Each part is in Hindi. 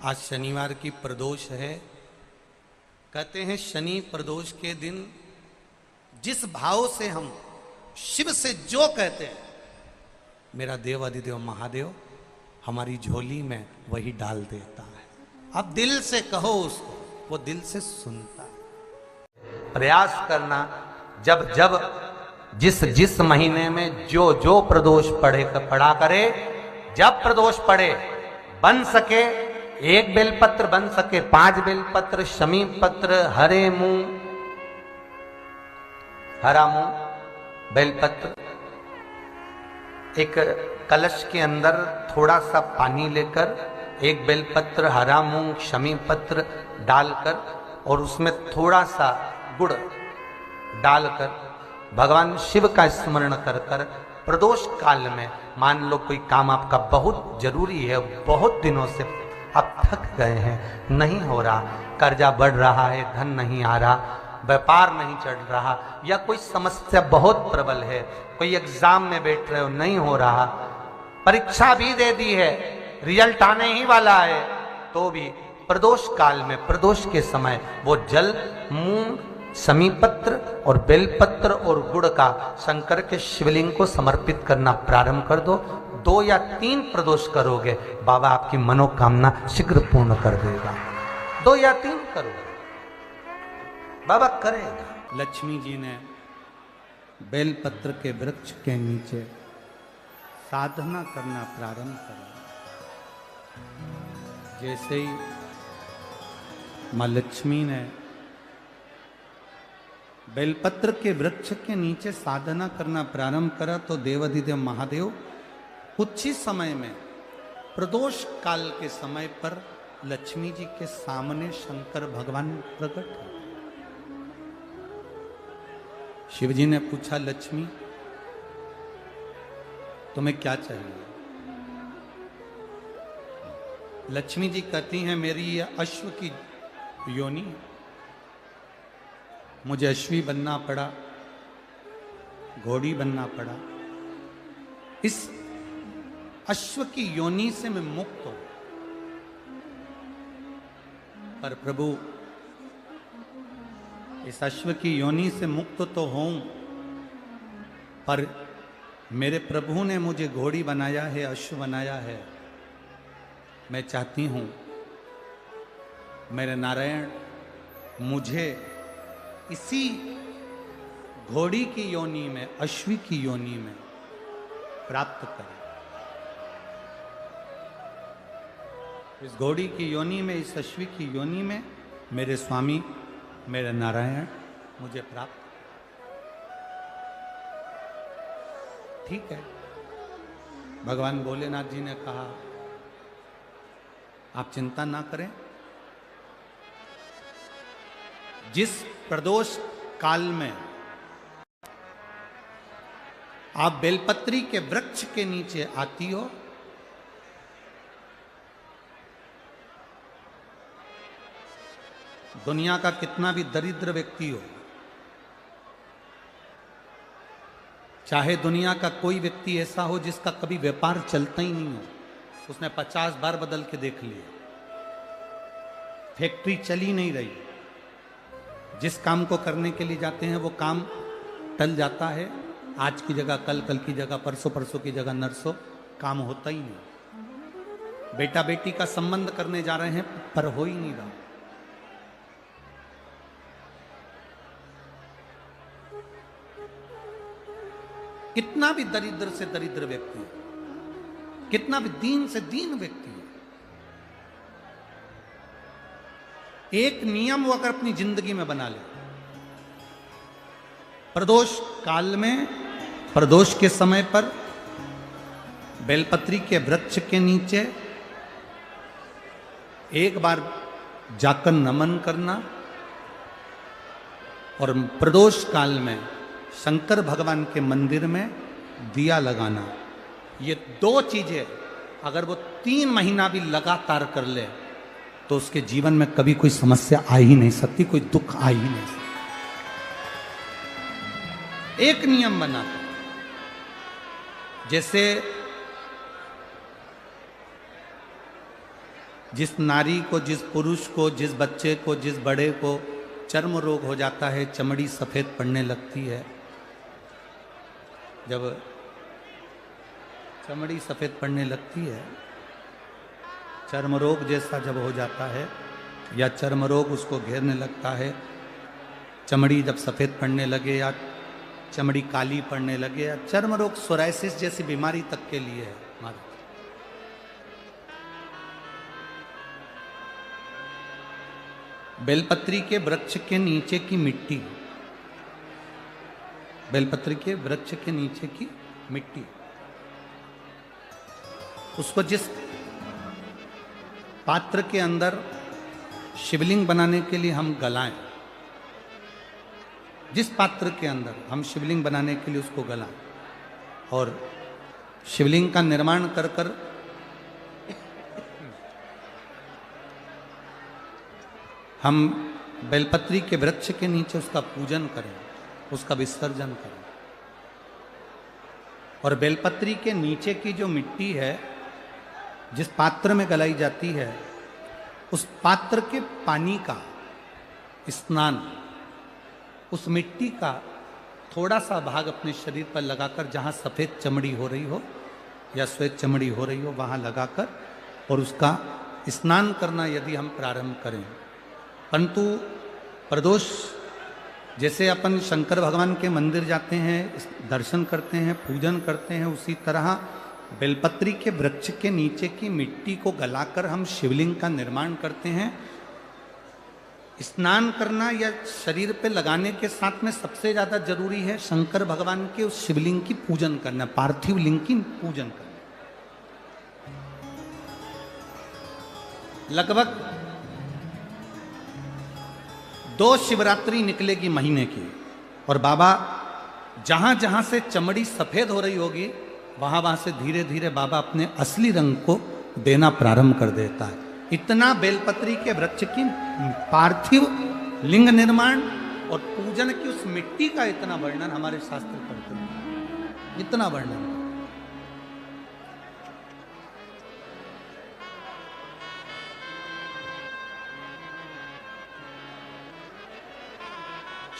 आज शनिवार की प्रदोष है। कहते हैं शनि प्रदोष के दिन जिस भाव से हम शिव से जो कहते हैं, मेरा देव अधिदेव महादेव हमारी झोली में वही डाल देता है। अब दिल से कहो उसको, वो दिल से सुनता है। प्रयास करना, जब जब जिस जिस महीने में जो जो प्रदोष पड़ा करे, जब प्रदोष पड़े बन सके 1 बेलपत्र, बन सके 5 बेलपत्र, शमी पत्र, हरे मुंह, हरा मुंह बेलपत्र, एक कलश के अंदर थोड़ा सा पानी लेकर 1 बेलपत्र, हरा मूंग, शमी पत्र डालकर और उसमें थोड़ा सा गुड़ डालकर भगवान शिव का स्मरण कर कर प्रदोष काल में, मान लो कोई काम आपका बहुत जरूरी है, बहुत दिनों से आप थक गए हैं, नहीं हो रहा, कर्जा बढ़ रहा है, धन नहीं आ रहा, व्यापार नहीं चढ़ रहा, या कोई समस्या बहुत प्रबल है, कोई एग्जाम में बैठ रहे हो नहीं हो रहा, परीक्षा भी दे दी है, रिजल्ट आने ही वाला है, तो भी प्रदोष काल में, प्रदोष के समय वो जल, मूंग, शमी पत्र और बेलपत्र और गुड़ का शंकर के शिवलिंग को समर्पित करना प्रारंभ कर दो। 2 या 3 प्रदोष करोगे, बाबा आपकी मनोकामना शीघ्र पूर्ण कर देगा। 2 या 3 करोगे, बाबा करेगा। लक्ष्मी जी ने बेलपत्र के वृक्ष के नीचे साधना करना प्रारंभ कर। जैसे ही मां लक्ष्मी ने बेलपत्र के वृक्ष के नीचे साधना करना प्रारंभ करा, तो देवाधिदेव महादेव कुछ ही समय में, प्रदोष काल के समय पर लक्ष्मी जी के सामने शंकर भगवान प्रकट हुए। शिव जी ने पूछा, लक्ष्मी तुम्हें क्या चाहिए? लक्ष्मी जी कहती हैं, मेरी यह अश्व की योनि, मुझे अश्वी बनना पड़ा, घोड़ी बनना पड़ा, इस अश्व की योनि से मैं मुक्त हूं। पर प्रभु, इस अश्व की योनि से मुक्त तो हूं, पर मेरे प्रभु ने मुझे घोड़ी बनाया है, अश्व बनाया है। मैं चाहती हूं मेरे नारायण मुझे इसी घोड़ी की योनि में, अश्वी की योनि में प्राप्त करें। इस घोड़ी की योनि में, इस अश्वी की योनि में मेरे स्वामी, मेरे नारायण मुझे प्राप्त। ठीक है, भगवान भोलेनाथ जी ने कहा, आप चिंता ना करें, जिस प्रदोष काल में आप बेलपत्री के वृक्ष के नीचे आती हो, दुनिया का कितना भी दरिद्र व्यक्ति हो, चाहे दुनिया का कोई व्यक्ति ऐसा हो जिसका कभी व्यापार चलता ही नहीं हो, उसने 50 बार बदल के देख लिया, फैक्ट्री चली नहीं रही, जिस काम को करने के लिए जाते हैं वो काम टल जाता है, आज की जगह कल, कल की जगह परसों, परसों की जगह नरसों, काम होता ही नहीं। बेटा बेटी का संबंध करने जा रहे हैं पर हो ही नहीं रहा। कितना भी दरिद्र से दरिद्र व्यक्ति हो, कितना भी दीन से दीन व्यक्ति हो, एक नियम वो अगर अपनी जिंदगी में बना ले, प्रदोष काल में, प्रदोष के समय पर बेलपत्री के वृक्ष के नीचे एक बार जाकर नमन करना, और प्रदोष काल में शंकर भगवान के मंदिर में दिया लगाना। ये 2 चीजें अगर वो 3 महीना भी लगातार कर ले, तो उसके जीवन में कभी कोई समस्या आ ही नहीं सकती, कोई दुख आ ही नहीं सकता। एक नियम बना, जैसे जिस नारी को, जिस पुरुष को, जिस बच्चे को, जिस बड़े को चर्म रोग हो जाता है, चमड़ी सफ़ेद पड़ने लगती है, जब चमड़ी सफ़ेद पड़ने लगती है, चर्म रोग जैसा जब हो जाता है या चर्म रोग उसको घेरने लगता है, चमड़ी जब सफ़ेद पड़ने लगे या चमड़ी काली पड़ने लगे, या चर्म रोग सोराइसिस जैसी बीमारी तक के लिए है हमारे। बेलपत्री के वृक्ष के नीचे की मिट्टी, बेलपत्री के वृक्ष के नीचे की मिट्टी, उसको जिस पात्र के अंदर शिवलिंग बनाने के लिए हम गलाएं, जिस पात्र के अंदर हम शिवलिंग बनाने के लिए उसको गलाएं और शिवलिंग का निर्माण कर कर हम बेलपत्री के वृक्ष के नीचे उसका पूजन करें, उसका विसर्जन करें। और बेलपत्री के नीचे की जो मिट्टी है, जिस पात्र में गलाई जाती है, उस पात्र के पानी का स्नान, उस मिट्टी का थोड़ा सा भाग अपने शरीर पर लगाकर, जहाँ सफ़ेद चमड़ी हो रही हो या श्वेत चमड़ी हो रही हो, वहाँ लगाकर और उसका स्नान करना यदि हम प्रारंभ करें। परंतु प्रदोष, जैसे अपन शंकर भगवान के मंदिर जाते हैं, दर्शन करते हैं, पूजन करते हैं, उसी तरह बेलपत्री के वृक्ष के नीचे की मिट्टी को गलाकर हम शिवलिंग का निर्माण करते हैं। स्नान करना या शरीर पे लगाने के साथ में सबसे ज़्यादा जरूरी है शंकर भगवान के उस शिवलिंग की पूजन करना, पार्थिव लिंग की पूजन करना। लगभग 2 शिवरात्रि निकलेगी महीने की, और बाबा जहां जहां से चमड़ी सफेद हो रही होगी, वहां वहां से धीरे धीरे बाबा अपने असली रंग को देना प्रारंभ कर देता है। इतना बेलपत्री के वृक्ष की पार्थिव लिंग निर्माण और पूजन की उस मिट्टी का इतना वर्णन हमारे शास्त्र करते हैं, इतना वर्णन।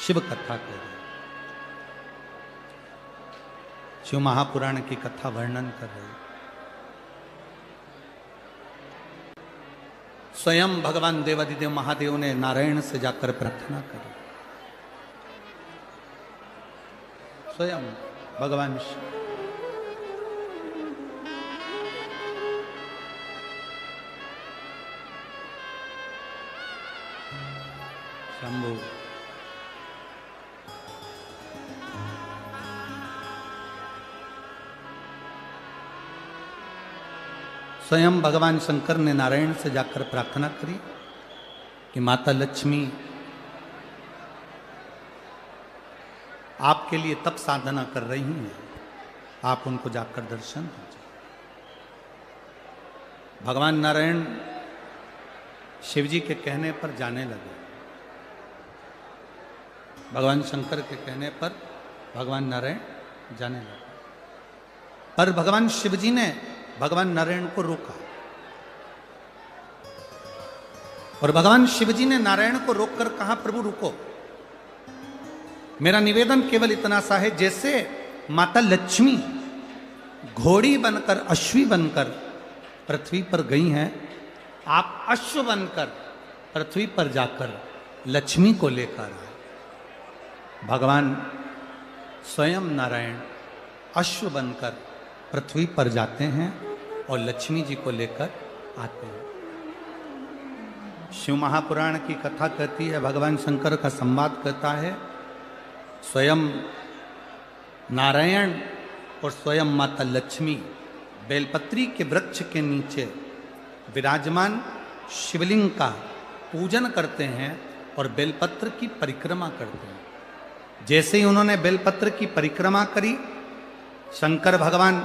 शिव कथा कह रहे, शिव महापुराण की कथा वर्णन कर रहे। स्वयं भगवान देवादिदेव महादेव ने नारायण से जाकर प्रार्थना करी। स्वयं भगवान शंभु स्वयं भगवान शंकर ने नारायण से जाकर प्रार्थना करी कि माता लक्ष्मी आपके लिए तप साधना कर रही हैं, आप उनको जाकर दर्शन दीजिए। भगवान नारायण शिव जी के कहने पर जाने लगे। भगवान शंकर के कहने पर भगवान नारायण जाने लगे, पर भगवान शिव जी ने भगवान नारायण को रोका, और भगवान शिव जी ने नारायण को रोककर कहा, प्रभु रुको, मेरा निवेदन केवल इतना सा है, जैसे माता लक्ष्मी घोड़ी बनकर, अश्वी बनकर पृथ्वी पर गई हैं, आप अश्व बनकर पृथ्वी पर जाकर लक्ष्मी को लेकर आए। भगवान स्वयं नारायण अश्व बनकर पृथ्वी पर जाते हैं और लक्ष्मी जी को लेकर आते हैं। शिव महापुराण की कथा कहती है, भगवान शंकर का संवाद कहता है, स्वयं नारायण और स्वयं माता लक्ष्मी बेलपत्री के वृक्ष के नीचे विराजमान शिवलिंग का पूजन करते हैं और बेलपत्र की परिक्रमा करते हैं। जैसे ही उन्होंने बेलपत्र की परिक्रमा करी, शंकर भगवान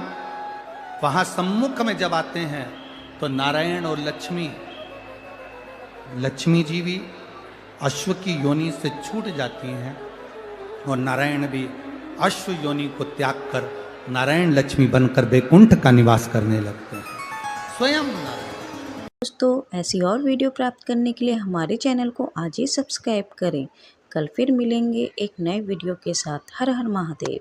वहां सम्मुख में जब आते हैं तो नारायण और लक्ष्मी जी भी अश्व की योनि से छूट जाती हैं और नारायण भी अश्व योनि को त्याग कर नारायण लक्ष्मी बनकर बैकुंठ का निवास करने लगते हैं। स्वयं नारायण दोस्तों ऐसी और वीडियो प्राप्त करने के लिए हमारे चैनल को आज ही सब्सक्राइब करें। कल फिर मिलेंगे एक नए वीडियो के साथ। हर हर महादेव।